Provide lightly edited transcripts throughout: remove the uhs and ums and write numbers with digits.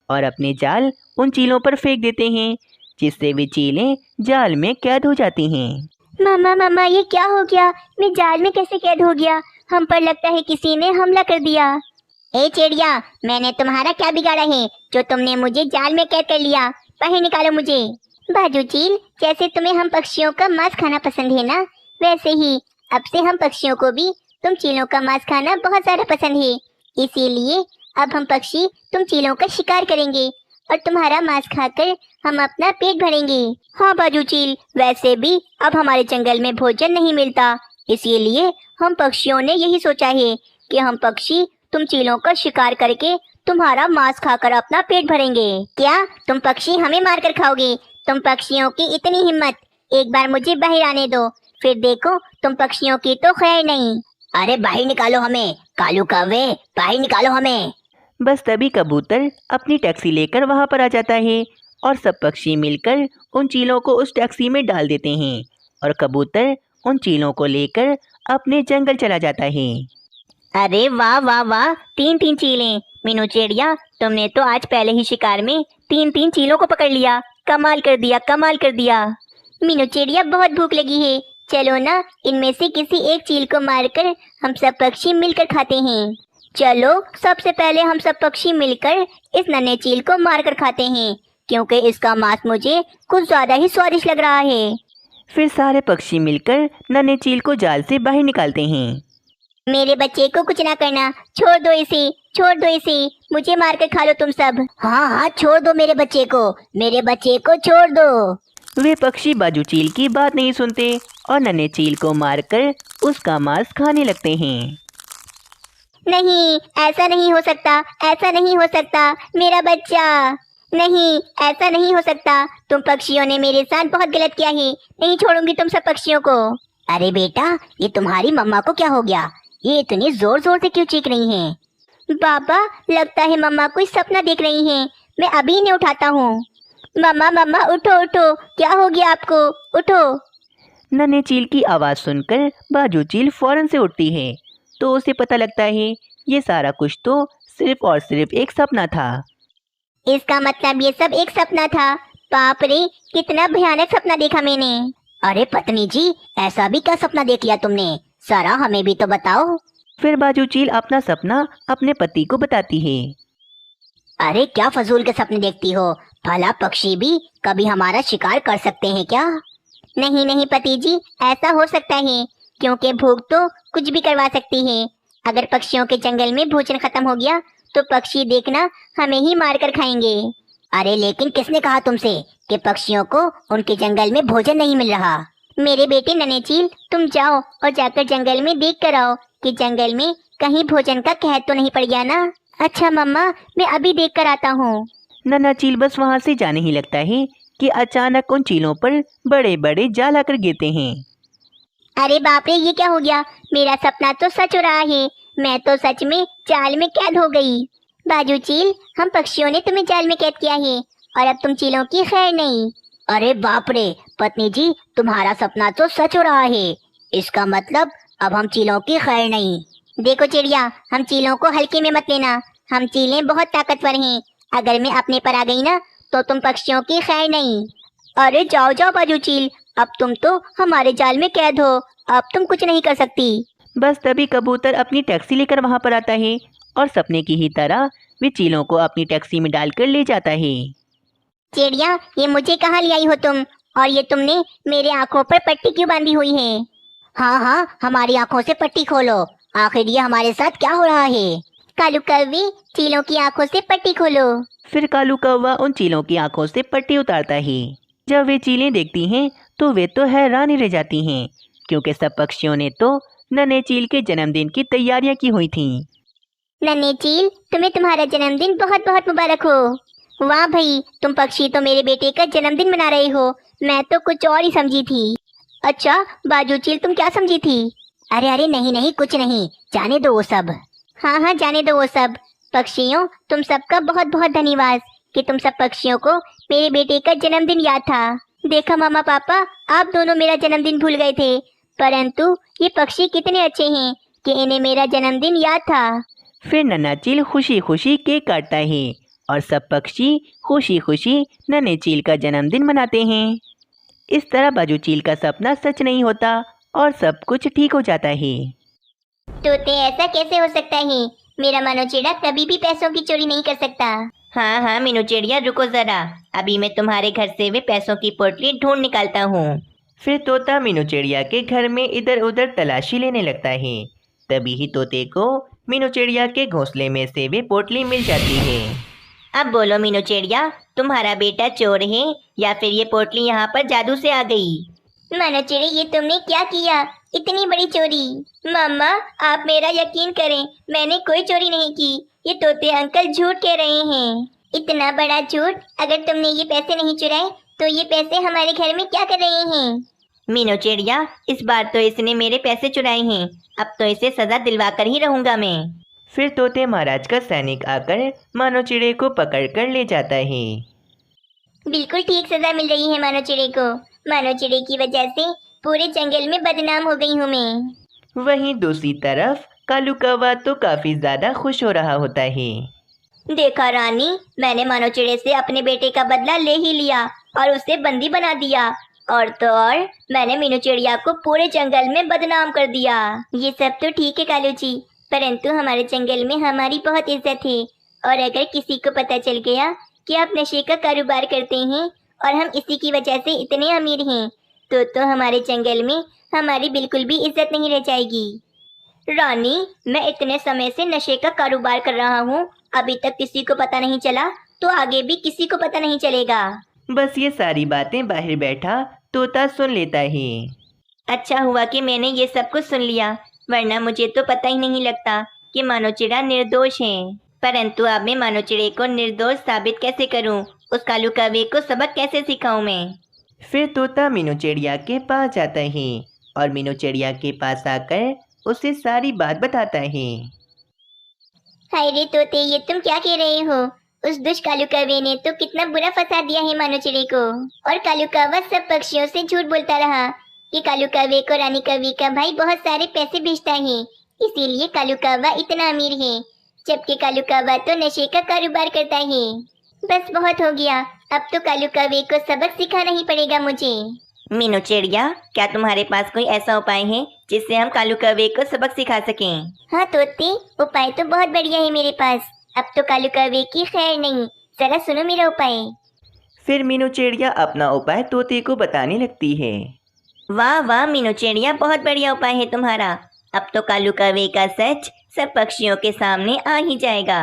और अपने जाल उन चीलों पर फेंक देते हैं, जिससे वे चीलें जाल में कैद हो जाती हैं। मम्मा मम्मा ये क्या हो गया? मैं जाल में कैसे कैद हो गया? हम पर लगता है किसी ने हमला कर दिया। ए चिड़िया, मैंने तुम्हारा क्या बिगाड़ा है जो तुमने मुझे जाल में कैद कर लिया? बाहर निकालो मुझे। बाजू चील, जैसे तुम्हें हम पक्षियों का मांस खाना पसंद है ना, वैसे ही अब से हम पक्षियों को भी तुम चीलों का मांस खाना बहुत ज्यादा पसंद है। इसीलिए अब हम पक्षी तुम चीलों का शिकार करेंगे और तुम्हारा मांस खाकर हम अपना पेट भरेंगे। हाँ बाजू चील, वैसे भी अब हमारे जंगल में भोजन नहीं मिलता, इसीलिए हम पक्षियों ने यही सोचा है कि हम पक्षी तुम चीलों का शिकार करके तुम्हारा मांस खाकर अपना पेट भरेंगे। क्या तुम पक्षी हमें मारकर खाओगे? तुम पक्षियों की इतनी हिम्मत! एक बार मुझे बाहर आने दो, फिर देखो तुम पक्षियों की तो खैर नहीं। अरे बाहर निकालो हमें, कालू कौवे, बाहर निकालो हमें। बस तभी कबूतर अपनी टैक्सी लेकर वहां पर आ जाता है और सब पक्षी मिलकर उन चीलों को उस टैक्सी में डाल देते हैं और कबूतर उन चीलों को लेकर अपने जंगल चला जाता है। अरे वाह वाह वाह, 3 चीलें। मीनू चिड़िया, तुमने तो आज पहले ही शिकार में 3 चीलों को पकड़ लिया। कमाल कर दिया, कमाल कर दिया। मीनू चिड़िया, बहुत भूख लगी है, चलो ना इनमें से किसी एक चील को मारकर हम सब पक्षी मिलकर खाते हैं। चलो सबसे पहले हम सब पक्षी मिलकर इस नन्हे चील को मारकर खाते हैं, क्योंकि इसका मांस मुझे कुछ ज्यादा ही स्वादिष्ट लग रहा है। फिर सारे पक्षी मिलकर नन्हे चील को जाल से बाहर निकालते हैं। मेरे बच्चे को कुछ ना करना, छोड़ दो इसे, छोड़ दो इसे, मुझे मारकर खा लो तुम सब। हाँ हाँ, छोड़ दो मेरे बच्चे को छोड़ दो। वे पक्षी बाजू चील की बात नहीं सुनते और नन्हे चील को मारकर उसका मांस खाने लगते हैं। नहीं, ऐसा नहीं हो सकता, ऐसा नहीं हो सकता, मेरा बच्चा। नहीं, ऐसा नहीं हो सकता, तुम पक्षियों ने मेरे साथ बहुत गलत किया है, नहीं छोड़ूंगी तुम सब पक्षियों को। अरे बेटा, ये तुम्हारी मम्मा को क्या हो गया? ये इतनी जोर जोर से क्यों चीख रही हैं? बाबा, लगता है मम्मा कोई सपना देख रही हैं, मैं अभी इन्हें उठाता हूँ। मम्मा मम्मा, उठो उठो, क्या हो गया आपको? उठो। नन्हे चील की आवाज़ सुनकर बाजू चील फौरन से उठती है, तो उसे पता लगता है ये सारा कुछ तो सिर्फ और सिर्फ एक सपना था। इसका मतलब ये सब एक सपना था? बाप रे, कितना भयानक सपना देखा मैंने। अरे पत्नी जी, ऐसा भी क्या सपना देख लिया तुमने? सारा हमें भी तो बताओ। फिर बाजू चील अपना सपना अपने पति को बताती है। अरे क्या फजूल के सपने देखती हो? भला पक्षी भी कभी हमारा शिकार कर सकते हैं क्या? नहीं नहीं पति जी, ऐसा हो सकता है, क्योंकि भूख तो कुछ भी करवा सकती है। अगर पक्षियों के जंगल में भोजन खत्म हो गया तो पक्षी देखना हमें ही मार कर खाएंगे। अरे लेकिन किसने कहा तुमसे कि पक्षियों को उनके जंगल में भोजन नहीं मिल रहा? मेरे बेटे नन्हे चील, तुम जाओ और जाकर जंगल में देख कर आओ कि जंगल में कहीं भोजन का कहर तो नहीं पड़ गया ना। अच्छा मम्मा, मैं अभी देख कर आता हूँ। नन्हा चील बस वहां से जाने ही लगता है कि अचानक उन चीलों पर बड़े बड़े जाल आकर गिरते हैं। अरे बाप रे, ये क्या हो गया? मेरा सपना तो सच हो रहा है, मैं तो सच में जाल में कैद हो गई। बाजू चील, हम पक्षियों ने तुम्हें जाल में कैद किया है और अब तुम चीलों की खैर नहीं। अरे बाप रे पत्नी जी, तुम्हारा सपना तो सच हो रहा है, इसका मतलब अब हम चीलों की खैर नहीं। देखो चिड़िया, हम चीलों को हल्के में मत लेना, हम चीलें बहुत ताकतवर हैं, अगर मैं अपने पर आ गई ना तो तुम पक्षियों की खैर नहीं। अरे जाओ जाओ बाजू चील, अब तुम तो हमारे जाल में कैद हो, अब तुम कुछ नहीं कर सकती। बस तभी कबूतर अपनी टैक्सी लेकर वहां पर आता है और सपने की ही तरह वे चीलों को अपनी टैक्सी में डालकर ले जाता है। चिड़िया, ये मुझे कहाँ ले आई हो तुम? और ये तुमने मेरे आंखों पर पट्टी क्यों बांधी हुई है? हाँ हाँ, हमारी आंखों से पट्टी खोलो, आखिर ये हमारे साथ क्या हो रहा है? कालू कौवे, चीलों की आंखों से पट्टी खोलो। फिर कालू कौवा उन चीलों की आंखों से पट्टी उतारता है। जब वे चीलें देखती हैं तो वे तो हैरान ही रह जाती हैं, क्योंकि सब पक्षियों ने तो नन्हे चील के जन्मदिन की तैयारियां की हुई थीं। नन्हे चील, तुम्हें तुम्हारा जन्मदिन बहुत बहुत मुबारक हो। वाह भाई, तुम पक्षी तो मेरे बेटे का जन्मदिन मना रहे हो, मैं तो कुछ और ही समझी थी। अच्छा बाजू चील, तुम क्या समझी थी? अरे अरे नहीं नहीं, कुछ नहीं, जाने दो वो सब। हाँ हाँ, जाने दो वो सब। पक्षियों, तुम सबका बहुत बहुत धन्यवाद कि तुम सब पक्षियों को मेरे बेटे का जन्मदिन याद था। देखा मामा पापा, आप दोनों मेरा जन्मदिन भूल गए थे, परंतु ये पक्षी कितने अच्छे हैं कि इन्हें मेरा जन्मदिन याद था। फिर नन्हा चील खुशी खुशी केक काटता है और सब पक्षी खुशी खुशी नन्हे चील का जन्मदिन मनाते हैं। इस तरह बाजू चील का सपना सच नहीं होता और सब कुछ ठीक हो जाता है। तोते, ऐसा कैसे हो सकता है? मेरा मानो चिड़ा कभी भी पैसों की चोरी नहीं कर सकता। हाँ हाँ मीनू चिड़िया, रुको जरा, अभी मैं तुम्हारे घर से वे पैसों की पोटली ढूंढ निकालता हूँ। फिर तोता मीनू चिड़िया के घर में इधर उधर तलाशी लेने लगता है। तभी ही तोते को मीनू चिड़िया के घोंसले में से वे पोटली मिल जाती है। अब बोलो मीनू चिड़िया, तुम्हारा बेटा चोर है या फिर ये पोटली यहाँ पर जादू से आ गई? मानो चिड़े, ये तुमने क्या किया? इतनी बड़ी चोरी! मम्मा, आप मेरा यकीन करें, मैंने कोई चोरी नहीं की। ये तोते अंकल झूठ कह रहे हैं। इतना बड़ा झूठ! अगर तुमने ये पैसे नहीं चुराए तो ये पैसे हमारे घर में क्या कर रहे हैं? मीनू चिड़िया, इस बार तो इसने मेरे पैसे चुराए हैं, अब तो इसे सजा दिलवा कर ही रहूंगा मैं। फिर तोते महाराज का सैनिक आकर मानो चिड़े को पकड़ कर ले जाता है। बिल्कुल ठीक सजा मिल रही है मानो चिड़े को। मानो चिड़े की वजह से पूरे जंगल में बदनाम हो गई हूँ मैं। वहीं दूसरी तरफ कालू कौवा तो काफी ज्यादा खुश हो रहा होता है। देखा रानी, मैंने मानो चिड़े से अपने बेटे का बदला ले ही लिया और उसे बंदी बना दिया। और तो और मैंने मीनू चिड़िया को पूरे जंगल में बदनाम कर दिया। ये सब तो ठीक है कालू जी, परंतु हमारे जंगल में हमारी बहुत इज्जत है और अगर किसी को पता चल गया कि आप नशे का कारोबार करते हैं और हम इसी की वजह से इतने अमीर हैं तो हमारे जंगल में हमारी बिल्कुल भी इज्जत नहीं रह जाएगी। रानी, मैं इतने समय से नशे का कारोबार कर रहा हूँ, अभी तक किसी को पता नहीं चला तो आगे भी किसी को पता नहीं चलेगा। बस ये सारी बातें बाहर बैठा तोता सुन लेता है। अच्छा हुआ कि मैंने ये सब कुछ सुन लिया, वरना मुझे तो पता ही नहीं लगता कि मानो चिड़ा निर्दोष है। परंतु अब मैं मानो चिड़े को निर्दोष साबित कैसे करूं? उस कालू कौवे को सबक कैसे सिखाऊं मैं? फिर तोता मीनू चिड़िया के पास जाता है और मीनू चिड़िया के पास आकर उसे सारी बात बताता है। हाय रे तोते, ये तुम क्या कह रहे हो? उस दुष्ट कालू कौवे ने तो कितना बुरा फंसा दिया है मानो चिड़े को। और कालू कौवा सब पक्षियों से झूठ बोलता रहा कि कालू कौवे को रानी कौवी का भाई बहुत सारे पैसे भेजता है, इसीलिए कालू कौवा इतना अमीर है, जबकि कालू कौवा तो नशे का कारोबार करता है। बस बहुत हो गया, अब तो कालू कौवे को सबक सिखाना ही पड़ेगा मुझे। मीनू चिड़िया, क्या तुम्हारे पास कोई ऐसा उपाय है जिससे हम कालू कौवे को सबक सिखा सकें? हाँ तोते, उपाय तो बहुत बढ़िया है मेरे पास। अब तो कालू कौवे की खैर नहीं, जरा सुनो मेरा उपाय। फिर मीनू चिड़िया अपना उपाय तोते को बताने लगती है। वाह वाह मीनू चिड़िया, बहुत बढ़िया उपाय है तुम्हारा। अब तो कालू कौवे का सच सब पक्षियों के सामने आ ही जाएगा।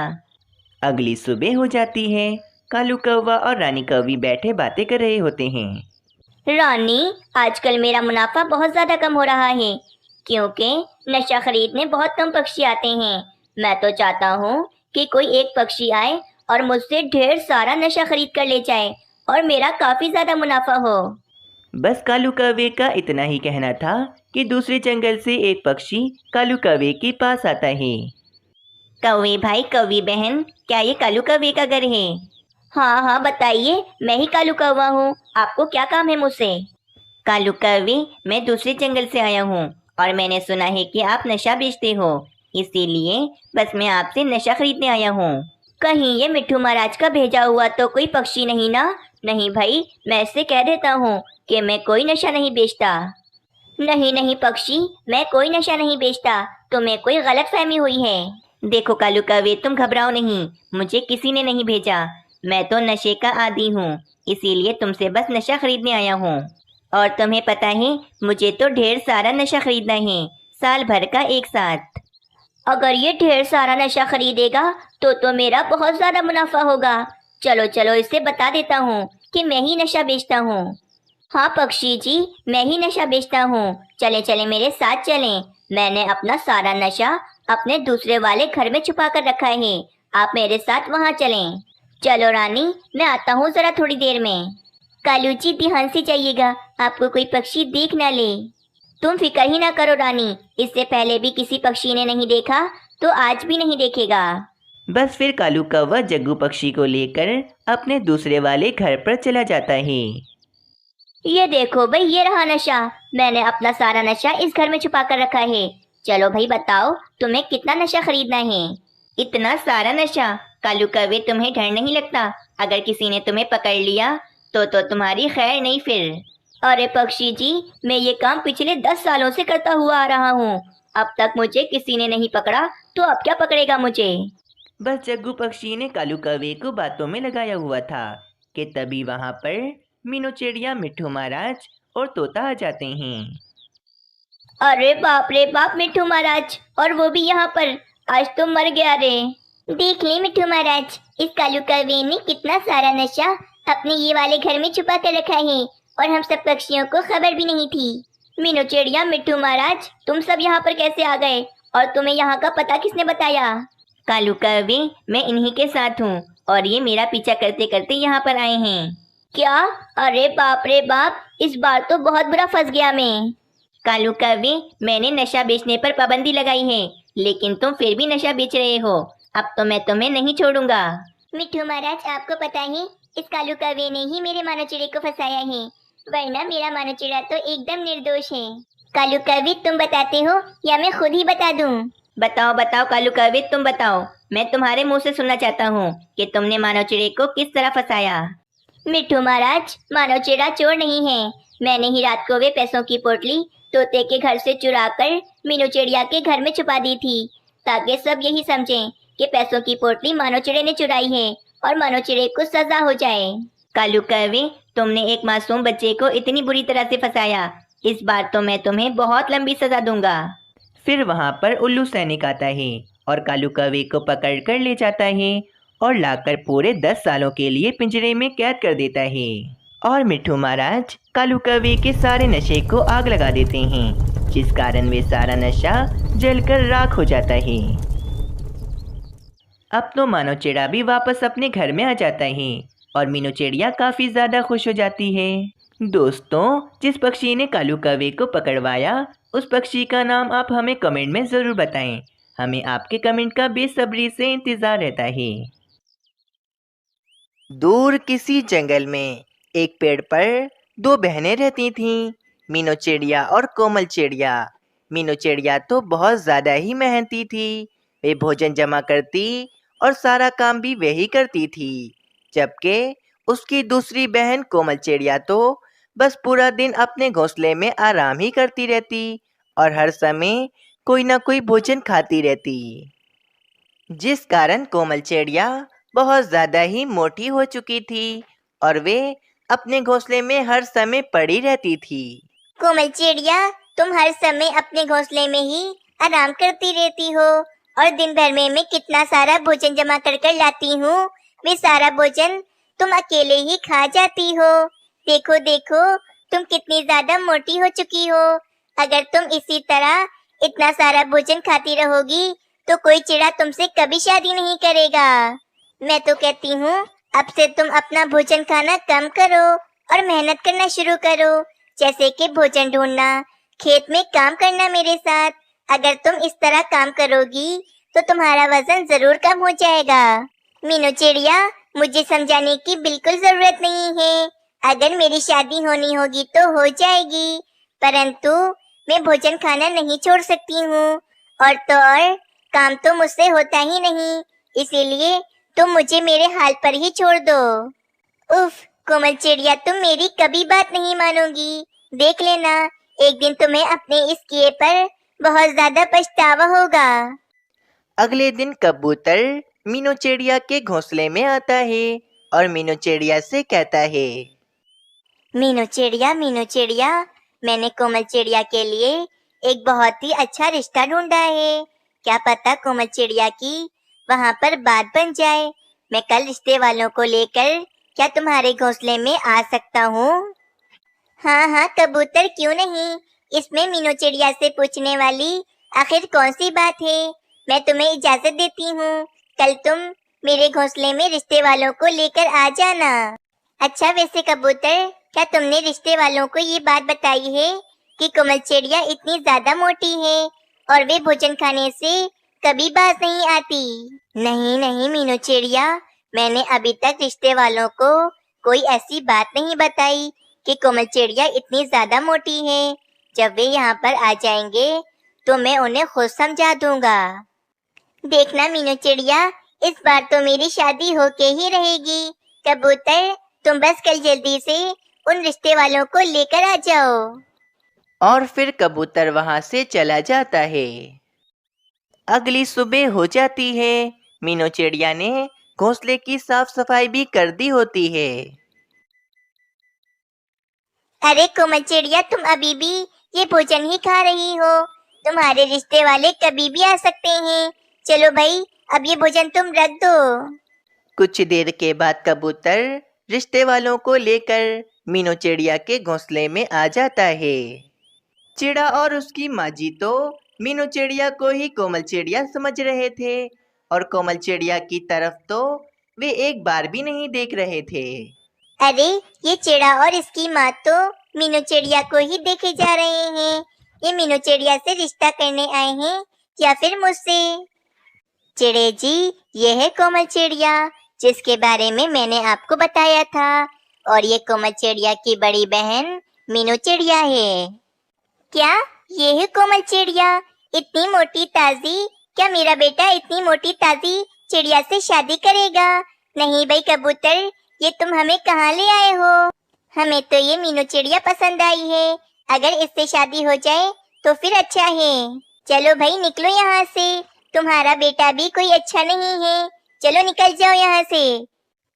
अगली सुबह हो जाती है। कालू कौवा और रानी कौवी बैठे बातें कर रहे होते हैं। रानी, आजकल मेरा मुनाफा बहुत ज़्यादा कम हो रहा है क्योंकि नशा खरीदने बहुत कम पक्षी आते हैं। मैं तो चाहता हूँ कि कोई एक पक्षी आए और मुझसे ढेर सारा नशा खरीद कर ले जाए और मेरा काफ़ी ज़्यादा मुनाफा हो। बस कालू कौवे का इतना ही कहना था कि दूसरे जंगल से एक पक्षी कालू कौवे के पास आता है। कौवे भाई, कौवी बहन, क्या ये कालू कौवे का घर है? हाँ हाँ बताइए, मैं ही कालू कौवा हूँ, आपको क्या काम है मुझसे? कालू कौवे, मैं दूसरे जंगल से आया हूँ और मैंने सुना है कि आप नशा बेचते हो, इसीलिए बस मैं आपसे नशा खरीदने आया हूँ। कहीं ये मिट्ठू महाराज का भेजा हुआ तो कोई पक्षी नहीं ना? नहीं भाई, मैं इससे कह देता हूँ कि मैं कोई नशा नहीं बेचता। नहीं नहीं पक्षी, मैं कोई नशा नहीं बेचता, तुम्हें कोई गलत फहमी हुई है। देखो कालू कौवे, तुम घबराओ नहीं, मुझे किसी ने नहीं भेजा, मैं तो नशे का आदी हूँ, इसीलिए तुमसे बस नशा खरीदने आया हूँ। और तुम्हें पता है, मुझे तो ढेर सारा नशा खरीदना है, साल भर का एक साथ। अगर ये ढेर सारा नशा खरीदेगा तो मेरा बहुत ज़्यादा मुनाफा होगा। चलो चलो, इसे बता देता हूँ कि मैं ही नशा बेचता हूँ। हाँ पक्षी जी, मैं ही नशा बेचता हूँ, चले चले मेरे साथ चलें। मैंने अपना सारा नशा अपने दूसरे वाले घर में छुपा कर रखा है, आप मेरे साथ वहाँ चलें। चलो रानी, मैं आता हूँ ज़रा थोड़ी देर में। कालू जी ध्यान से जाइएगा, आपको कोई पक्षी देख ना ले। तुम फिक्र ही ना करो रानी, इससे पहले भी किसी पक्षी ने नहीं देखा तो आज भी नहीं देखेगा। बस फिर कालू कौवा जग्गू पक्षी को लेकर अपने दूसरे वाले घर पर चला जाता है। ये देखो भाई, ये रहा नशा, मैंने अपना सारा नशा इस घर में छुपा कर रखा है। चलो भाई बताओ, तुम्हें कितना नशा खरीदना है? इतना सारा नशा? कालू कौवे, तुम्हें डर नहीं लगता? अगर किसी ने तुम्हें पकड़ लिया तो तुम्हारी खैर नहीं फिर। अरे पक्षी जी, मैं ये काम पिछले 10 सालों से करता हुआ आ रहा हूँ। अब तक मुझे किसी ने नहीं पकड़ा, तो अब क्या पकड़ेगा मुझे? बस जग्गू पक्षी ने कालू कौवे को बातों में लगाया हुआ था कि तभी वहाँ पर मीनू चिड़िया, मिट्ठू महाराज और तोता आ जाते हैं। अरे बाप रे बाप मिट्ठू महाराज, और वो भी यहाँ पर। आज तो मर गया रे। देख ले मिट्ठू महाराज, इस कालू कौवे ने कितना सारा नशा अपने ये वाले घर में छुपा कर रखा है और हम सब पक्षियों को खबर भी नहीं थी। मीनू चिड़िया, मिट्ठू महाराज, तुम सब यहाँ पर कैसे आ गए और तुम्हें यहाँ का पता किसने बताया? कालू कौवे, मैं इन्हीं के साथ हूँ और ये मेरा पीछा करते करते यहाँ पर आए हैं। क्या? अरे बाप रे बाप, इस बार तो बहुत बुरा फंस गया मैं। कालू कौवे, मैंने नशा बेचने पर पाबंदी लगाई है, लेकिन तुम फिर भी नशा बेच रहे हो। अब तो मैं तुम्हें नहीं छोड़ूंगा। मिट्ठू महाराज, आपको पता है इस कालू कौवे ने ही मेरे मानव चिड़े को फंसाया है, वरना मेरा मानव चिड़ा तो एकदम निर्दोष है। कालू कौवे, तुम बताते हो या मैं खुद ही बता दूं? बताओ बताओ कालू कौवे, तुम बताओ। मैं तुम्हारे मुंह से सुनना चाहता हूँ कि तुमने मानव चिड़े को किस तरह फंसाया। मिट्ठू महाराज, मानव चिड़ा चोर नहीं है। मैंने ही रात को वे पैसों की पोटली तोते के घर से चुरा कर मीनू चिड़िया के घर में छुपा दी थी, ताकि सब यही समझें कि पैसों की पोटली मानव चिड़े ने चुराई है और मानव चिड़े को सजा हो जाए। कालू कौवे, तुमने एक मासूम बच्चे को इतनी बुरी तरह से फंसाया। इस बार तो मैं तुम्हें बहुत लंबी सजा दूंगा। फिर वहाँ पर उल्लू सैनिक आता है और कालू कौवे को पकड़ कर ले जाता है और लाकर पूरे 10 सालों के लिए पिंजरे में कैद कर देता है। और मिट्ठू महाराज कालू कौवे के सारे नशे को आग लगा देते हैं, जिस कारण वे सारा नशा जलकर राख हो जाता है। अब तो मानव चिड़ा भी वापस अपने घर में आ जाता है और मीनू चिड़िया काफ़ी ज़्यादा खुश हो जाती है। दोस्तों, जिस पक्षी ने कालू कौवे को पकड़वाया, उस पक्षी का नाम आप हमें कमेंट में ज़रूर बताएं। हमें आपके कमेंट का बेसब्री से इंतज़ार रहता है। दूर किसी जंगल में एक पेड़ पर 2 बहनें रहती थीं, मीनू चिड़िया और कोमल चिड़िया। मीनू चिड़िया तो बहुत ज़्यादा ही मेहनती थी। वे भोजन जमा करती और सारा काम भी वही करती थी, जबकि उसकी दूसरी बहन कोमल चिड़िया तो बस पूरा दिन अपने घोंसले में आराम ही करती रहती और हर समय कोई ना कोई भोजन खाती रहती, जिस कारण कोमल चिड़िया बहुत ज़्यादा ही मोटी हो चुकी थी और वे अपने घोंसले में हर समय पड़ी रहती थी। कोमल चिड़िया, तुम हर समय अपने घोंसले में ही आराम करती रहती हो और दिन भर में मैं कितना सारा भोजन जमा कर कर लाती हूँ, वे सारा भोजन तुम अकेले ही खा जाती हो। देखो देखो, तुम कितनी ज्यादा मोटी हो चुकी हो। अगर तुम इसी तरह इतना सारा भोजन खाती रहोगी तो कोई चिड़ा तुमसे कभी शादी नहीं करेगा। मैं तो कहती हूँ अब से तुम अपना भोजन खाना कम करो और मेहनत करना शुरू करो, जैसे कि भोजन ढूंढना, खेत में काम करना मेरे साथ। अगर तुम इस तरह काम करोगी तो तुम्हारा वजन जरूर कम हो जाएगा। मीनू चिड़िया, मुझे समझाने की बिल्कुल जरूरत नहीं है। अगर मेरी शादी होनी होगी तो हो जाएगी, परंतु मैं भोजन खाना नहीं छोड़ सकती हूँ और तो और काम तो मुझसे होता ही नहीं, इसीलिए तुम मुझे मेरे हाल पर ही छोड़ दो। उफ, कोमल चिड़िया, तुम मेरी कभी बात नहीं मानोगी। देख लेना, एक दिन तुम्हें अपने इस किए पर बहुत ज्यादा पछतावा होगा। अगले दिन कबूतर मीनू चिड़िया के घोंसले में आता है और मीनू चिड़िया से कहता है, मीनू चिड़िया, मैंने कोमल चिड़िया के लिए एक बहुत ही अच्छा रिश्ता ढूंढा है। क्या पता कोमल चिड़िया की वहाँ पर बात बन जाए। मैं कल रिश्ते वालों को लेकर क्या तुम्हारे घोंसले में आ सकता हूँ? हाँ हाँ कबूतर, क्यों नहीं। इसमें मीनू चिड़िया से पूछने वाली आखिर कौन सी बात है। मैं तुम्हें इजाजत देती हूँ, कल तुम मेरे घोंसले में रिश्ते वालों को लेकर आ जाना। अच्छा, वैसे कबूतर, क्या तुमने रिश्ते वालों को ये बात बताई है कि कोमल चिड़िया इतनी ज्यादा मोटी है और वे भोजन खाने से कभी बाज नहीं आती? नहीं नहीं मीनू चिड़िया, मैंने अभी तक रिश्ते वालों को कोई ऐसी बात नहीं बताई कि कोमल चिड़िया इतनी ज्यादा मोटी है। जब वे यहाँ पर आ जाएंगे तो मैं उन्हें खुद समझा दूंगा। देखना मीनू चिड़िया, इस बार तो मेरी शादी होके ही रहेगी। कबूतर, तुम बस कल जल्दी से उन रिश्ते वालों को लेकर आ जाओ। और फिर कबूतर वहां से चला जाता है। अगली सुबह हो जाती है। मीनू चिड़िया ने घोंसले की साफ सफाई भी कर दी होती है। अरे कोमल चिड़िया, तुम अभी भी ये भोजन ही खा रही हो? तुम्हारे रिश्ते वाले कभी भी आ सकते हैं। चलो भाई, अब ये भोजन तुम रख दो। कुछ देर के बाद कबूतर रिश्ते वालों को लेकर मीनू चिड़िया के घोंसले में आ जाता है। चिड़ा और उसकी माँ जी तो मीनू चिड़िया को ही कोमल चिड़िया समझ रहे थे और कोमल चिड़िया की तरफ तो वे एक बार भी नहीं देख रहे थे। अरे, ये चिड़ा और इसकी माँ तो मीनू चिड़िया को ही देखे जा रहे हैं। ये मीनू चिड़िया से रिश्ता करने आए हैं या फिर मुझसे? चिड़े जी, ये है कोमल चिड़िया जिसके बारे में मैंने आपको बताया था, और ये कोमल चिड़िया की बड़ी बहन मीनू चिड़िया है। क्या ये है कोमल चिड़िया? इतनी मोटी ताजी? क्या मेरा बेटा इतनी मोटी ताजी चिड़िया से शादी करेगा? नहीं भाई कबूतर, ये तुम हमें कहाँ ले आए हो? हमें तो ये मीनू चिड़िया पसंद आई है। अगर इससे शादी हो जाए तो फिर अच्छा है। चलो भाई, निकलो यहाँ से। तुम्हारा बेटा भी कोई अच्छा नहीं है। चलो निकल जाओ यहाँ से।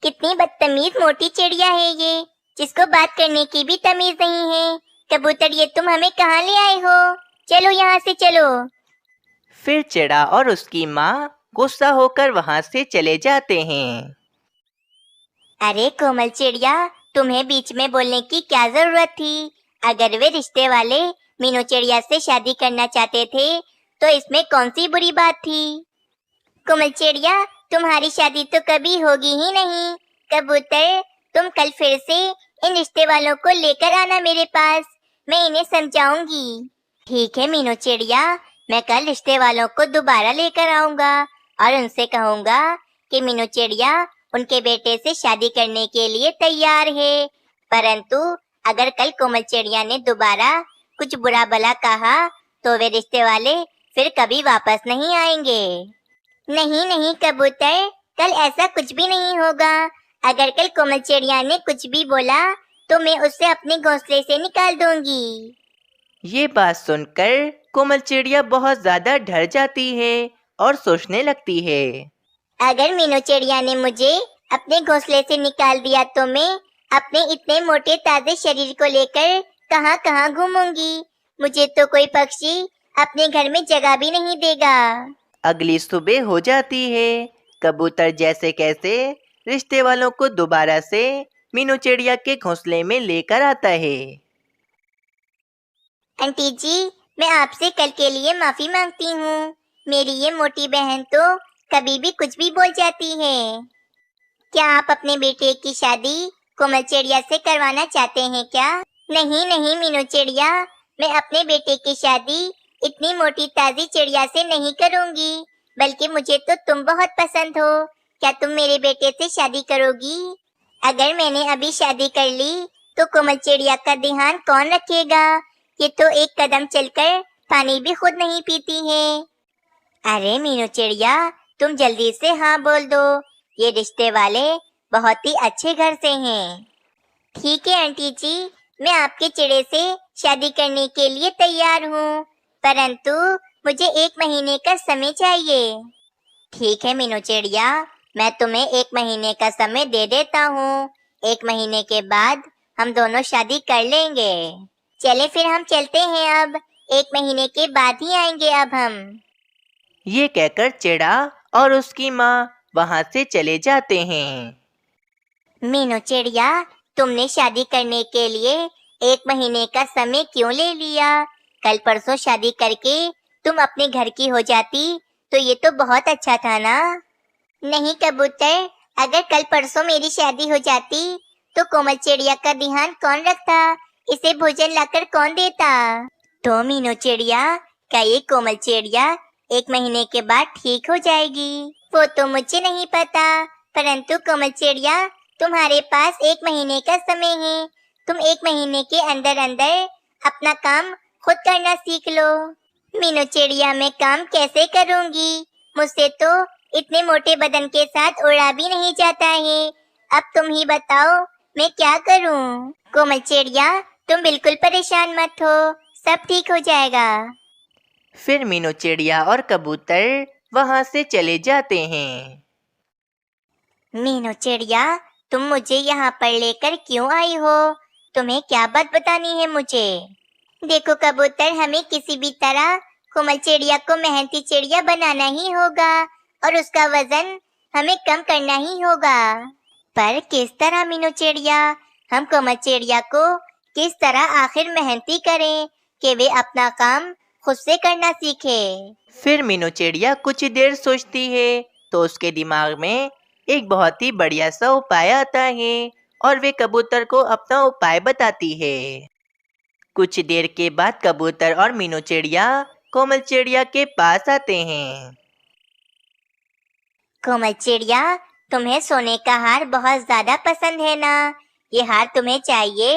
कितनी बदतमीज मोटी चिड़िया है ये, जिसको बात करने की भी तमीज नहीं है। कबूतर, ये तुम हमें कहाँ ले आए हो? चलो यहाँ से, चलो। फिर चिड़ा और उसकी माँ गुस्सा होकर वहां से चले जाते हैं। अरे कोमल चिड़िया, तुम्हें बीच में बोलने की क्या जरूरत थी? अगर वे रिश्ते वाले मीनू चिड़िया से शादी करना चाहते थे तो इसमें कौन सी बुरी बात थी? कोमल चिड़िया, तुम्हारी शादी तो कभी होगी ही नहीं। कबूतर, तुम कल फिर से इन रिश्ते वालों को लेकर आना मेरे पास। मैं इन्हें समझाऊंगी। ठीक है मीनू चिड़िया, मैं कल रिश्ते वालों को दोबारा लेकर आऊंगा और उनसे कहूंगा कि मीनू चिड़िया उनके बेटे से शादी करने के लिए तैयार है। परंतु अगर कल कोमल चिड़िया ने दोबारा कुछ बुरा भला कहा तो वे रिश्ते वाले फिर कभी वापस नहीं आएंगे। नहीं नहीं कबूतर, कल ऐसा कुछ भी नहीं होगा। अगर कल कोमल चिड़िया ने कुछ भी बोला तो मैं उसे अपने घोंसले से निकाल दूंगी। ये बात सुनकर कोमल चिड़िया बहुत ज्यादा डर जाती है और सोचने लगती है। अगर मीनू चिड़िया ने मुझे अपने घोंसले से निकाल दिया तो मैं अपने इतने मोटे ताजे शरीर को लेकर कहाँ कहाँ घूमूंगी। मुझे तो कोई पक्षी अपने घर में जगह भी नहीं देगा। अगली सुबह हो जाती है। कबूतर जैसे कैसे रिश्ते वालों को दोबारा से मीनू चिड़िया के घोंसले में लेकर आता है। आंटी जी, मैं आपसे कल के लिए माफी मांगती हूँ। मेरी ये मोटी बहन तो कभी भी कुछ भी बोल जाती है। क्या आप अपने बेटे की शादी कोमल चिड़िया से करवाना चाहते हैं क्या? नहीं नहीं मीनू चिड़िया, मैं अपने बेटे की शादी इतनी मोटी ताजी चिड़िया से नहीं करूँगी। बल्कि मुझे तो तुम बहुत पसंद हो। क्या तुम मेरे बेटे से शादी करोगी? अगर मैंने अभी शादी कर ली तो कोमल चिड़िया का ध्यान कौन रखेगा? ये तो एक कदम चलकर पानी भी खुद नहीं पीती है। अरे मीनू चिड़िया, तुम जल्दी से हाँ बोल दो। ये रिश्ते वाले बहुत ही अच्छे घर से हैं। ठीक है आंटी जी, मैं आपके चिड़े से शादी करने के लिए तैयार हूँ, परंतु मुझे 1 महीने का समय चाहिए। ठीक है मीनू चिड़िया, मैं तुम्हें 1 महीने का समय दे देता हूँ। 1 महीने के बाद हम दोनों शादी कर लेंगे। चले फिर हम चलते हैं अब। 1 महीने के बाद ही आएंगे अब हम। ये कहकर चिड़ा और उसकी माँ वहां से चले जाते हैं। मीनू चिड़िया, तुमने शादी करने के लिए 1 महीने का समय क्यों ले लिया? कल परसों शादी करके तुम अपने घर की हो जाती तो ये तो बहुत अच्छा था ना। नहीं कबूतर, अगर कल परसों मेरी शादी हो जाती तो कोमल चिड़िया का ध्यान कौन रखता? इसे भोजन लाकर कौन देता? तो मीनू चिड़िया, क्या ये कोमल चिड़िया 1 महीने के बाद ठीक हो जाएगी? वो तो मुझे नहीं पता, परंतु कोमल चिड़िया, तुम्हारे पास 1 महीने का समय है। तुम 1 महीने के अंदर अंदर अपना काम खुद करना सीख लो। मीनू चिड़िया, मैं काम कैसे करूँगी? मुझसे तो इतने मोटे बदन के साथ उड़ा भी नहीं जाता है। अब तुम ही बताओ मैं क्या करूं? कोमल चिड़िया, तुम बिल्कुल परेशान मत हो, सब ठीक हो जाएगा। फिर मीनू चिड़िया और कबूतर वहाँ से चले जाते हैं। मीनू चिड़िया, तुम मुझे यहाँ पर लेकर क्यों आई हो? तुम्हें क्या बात बतानी है मुझे? देखो कबूतर, हमें किसी भी तरह कोमल चिड़िया को मेहनती चिड़िया बनाना ही होगा और उसका वजन हमें कम करना ही होगा। पर किस तरह मीनू चिड़िया? हम कोमल चिड़िया को किस तरह आखिर मेहनती करें कि वे अपना काम खुद से करना सीखे? फिर मीनू चिड़िया कुछ देर सोचती है तो उसके दिमाग में एक बहुत ही बढ़िया सा उपाय आता है और वे कबूतर को अपना उपाय बताती है। कुछ देर के बाद कबूतर और मीनू चिड़िया कोमल चिड़िया के पास आते हैं। कोमल चिड़िया, तुम्हें सोने का हार बहुत ज्यादा पसंद है ना? ये हार तुम्हें चाहिए?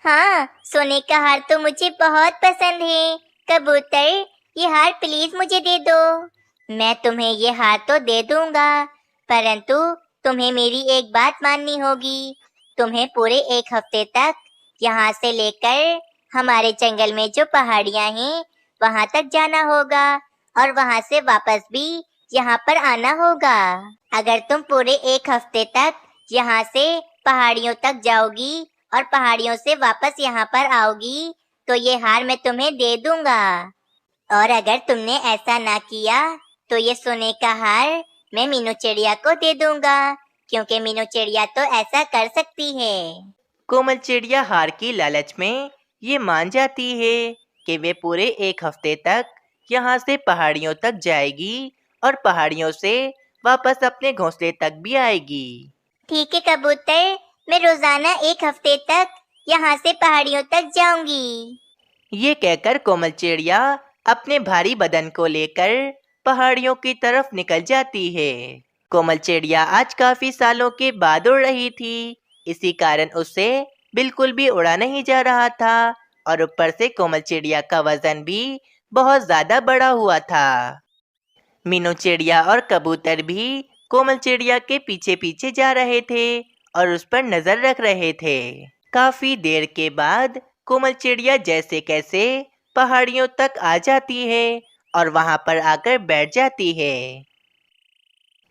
हाँ, सोने का हार तो मुझे बहुत पसंद है। कबूतर, ये हार प्लीज मुझे दे दो। मैं तुम्हें ये हार तो दे दूंगा, परंतु तुम्हें मेरी एक बात माननी होगी। तुम्हें पूरे एक हफ्ते तक यहाँ से लेकर हमारे जंगल में जो पहाड़ियाँ हैं वहाँ तक जाना होगा और वहाँ से वापस भी यहाँ पर आना होगा। अगर तुम पूरे एक हफ्ते तक यहाँ से पहाड़ियों तक जाओगी और पहाड़ियों से वापस यहाँ पर आओगी तो ये हार मैं तुम्हें दे दूंगा। और अगर तुमने ऐसा ना किया तो ये सोने का हार मैं मीनू चिड़िया को दे दूंगा, क्योंकि मीनू चिड़िया तो ऐसा कर सकती है। कोमल चिड़िया हार की लालच में ये मान जाती है कि वे पूरे एक हफ्ते तक यहाँ से पहाड़ियों तक जाएगी और पहाड़ियों से वापस अपने घोंसले तक भी आएगी। ठीक है कबूतर, मैं रोजाना एक हफ्ते तक यहाँ से पहाड़ियों तक जाऊंगी। ये कहकर कोमल चिड़िया अपने भारी बदन को लेकर पहाड़ियों की तरफ निकल जाती है। कोमल चिड़िया आज काफी सालों के बाद उड़ रही थी, इसी कारण उससे बिल्कुल भी उड़ा नहीं जा रहा था और ऊपर से कोमल चिड़िया का वजन भी बहुत ज्यादा बड़ा हुआ था। मीनू चिड़िया और कबूतर भी कोमल चिड़िया के पीछे पीछे जा रहे थे और उस पर नजर रख रहे थे। काफी देर के बाद कोमल चिड़िया जैसे कैसे पहाड़ियों तक आ जाती है और वहां पर आकर बैठ जाती है।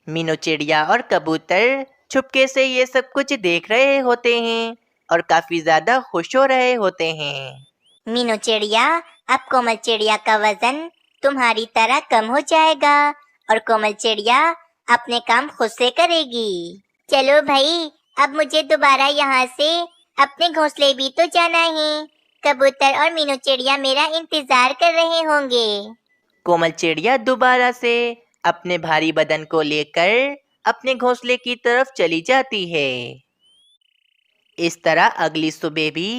मीनू चिड़िया और कबूतर चुपके से ये सब कुछ देख रहे होते हैं और काफी ज्यादा खुश हो रहे होते हैं। मीनू चिड़िया, अब कोमल चिड़िया का वजन तुम्हारी तरह कम हो जाएगा और कोमल चिड़िया अपने काम खुद से करेगी। चलो भाई, अब मुझे दोबारा यहाँ से अपने घोंसले भी तो जाना है। कबूतर और मीनू चिड़िया मेरा इंतजार कर रहे होंगे। कोमल चिड़िया दोबारा से अपने भारी बदन को लेकर अपने घोंसले की तरफ चली जाती है। इस तरह अगली सुबह भी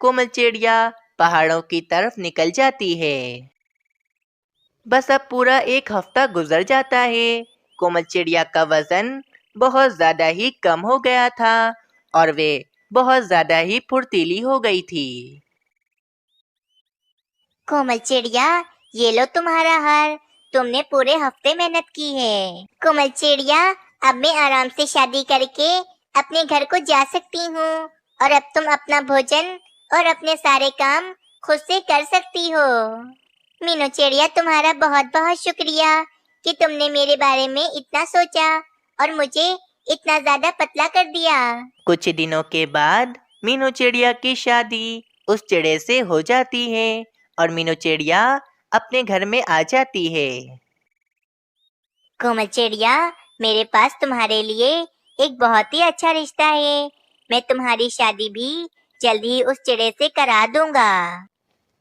कोमल चिड़िया पहाड़ों की तरफ निकल जाती है। बस अब पूरा एक हफ्ता गुजर जाता है। कोमल चिड़िया का वजन बहुत ज्यादा ही कम हो गया था और वे बहुत ज्यादा ही फुर्तीली हो गई थी। कोमल चिड़िया, ये लो तुम्हारा हार, तुमने पूरे हफ्ते मेहनत की है। कोमल चिड़िया, अब मैं आराम से शादी करके अपने घर को जा सकती हूँ और अब तुम अपना भोजन और अपने सारे काम खुद से कर सकती हो। मीनू चिड़िया, तुम्हारा बहुत बहुत शुक्रिया कि तुमने मेरे बारे में इतना सोचा और मुझे इतना ज्यादा पतला कर दिया। कुछ दिनों के बाद मीनू चिड़िया की शादी उस चिड़े से हो जाती है और मीनू चिड़िया अपने घर में आ जाती है। कोमल चिड़िया, मेरे पास तुम्हारे लिए एक बहुत ही अच्छा रिश्ता है। मैं तुम्हारी शादी भी जल्द ही उस चिड़े से करा दूंगा।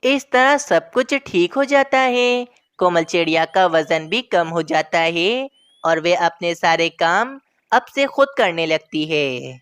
इस तरह सब कुछ ठीक हो जाता है। कोमल चिड़िया का वजन भी कम हो जाता है और वे अपने सारे काम अब से खुद करने लगती है।